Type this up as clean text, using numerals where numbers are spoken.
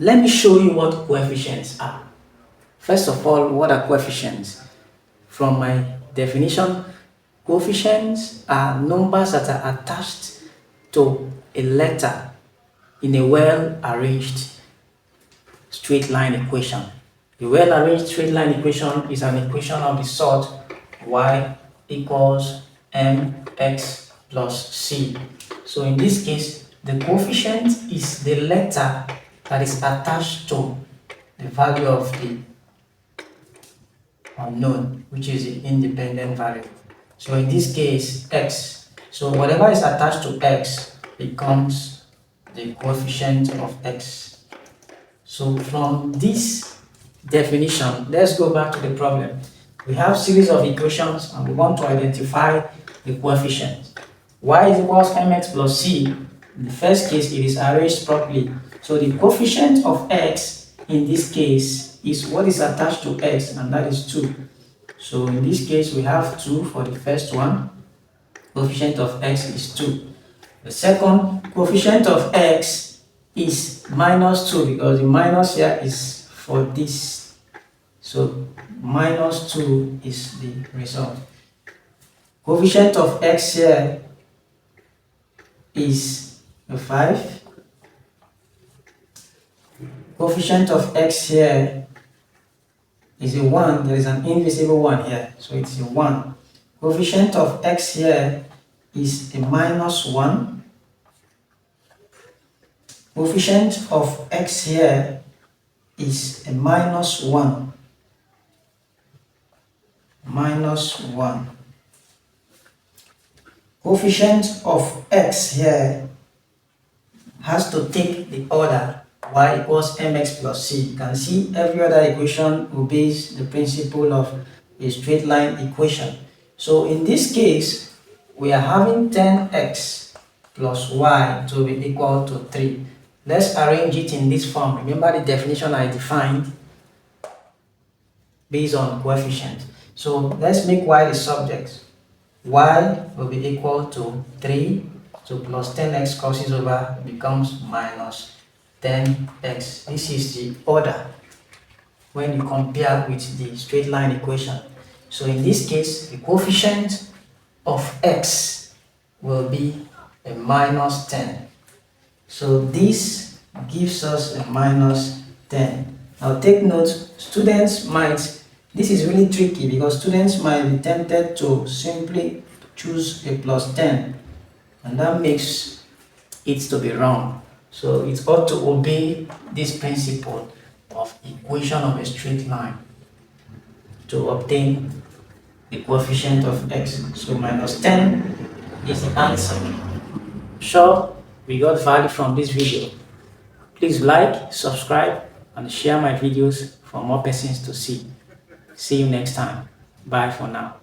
let me show you what coefficients are. First of all, what are coefficients? From my definition, coefficients are numbers that are attached to a letter in a well-arranged straight line equation. A well-arranged straight line equation is an equation of the sort y equals mx plus c. So in this case, the coefficient is the letter that is attached to the value of the unknown, which is the independent variable. So in this case, x. So whatever is attached to x becomes the coefficient of x. So from this definition, let's go back to the problem. We have series of equations and we want to identify the coefficient. Y is equals mx plus c. In the first case, it is arranged properly. So the coefficient of x in this case is what is attached to x, and that is 2. So in this case, we have 2 for the first one. Coefficient of x is 2. The second coefficient of x is minus 2 because the minus here is for this. So minus 2 is the result. Coefficient of x here is a 5. Coefficient of x here is a 1. There is an invisible 1 here, so it's a 1. Coefficient of x here is a minus 1. Coefficient of x here is a minus 1. Minus 1. Coefficient of x here has to take the order y equals mx plus c. You can see every other equation obeys the principle of a straight line equation. So in this case, we are having 10x plus y to be equal to 3. Let's arrange it in this form. Remember the definition I defined based on coefficient. So let's make y the subject. Y will be equal to 3. So plus 10x crosses over becomes minus 10x. This is the order when you compare with the straight line equation. So in this case, the coefficient of x will be a minus 10. So this gives us a minus 10. Now take note, this is really tricky because students might be tempted to simply choose a plus 10, and that makes it to be wrong. So it ought to obey this principle of equation of a straight line to obtain the coefficient of x. So minus 10 is the answer. Sure, we got value from this video. Please like, subscribe, and share my videos for more persons to see. See you next time. Bye for now.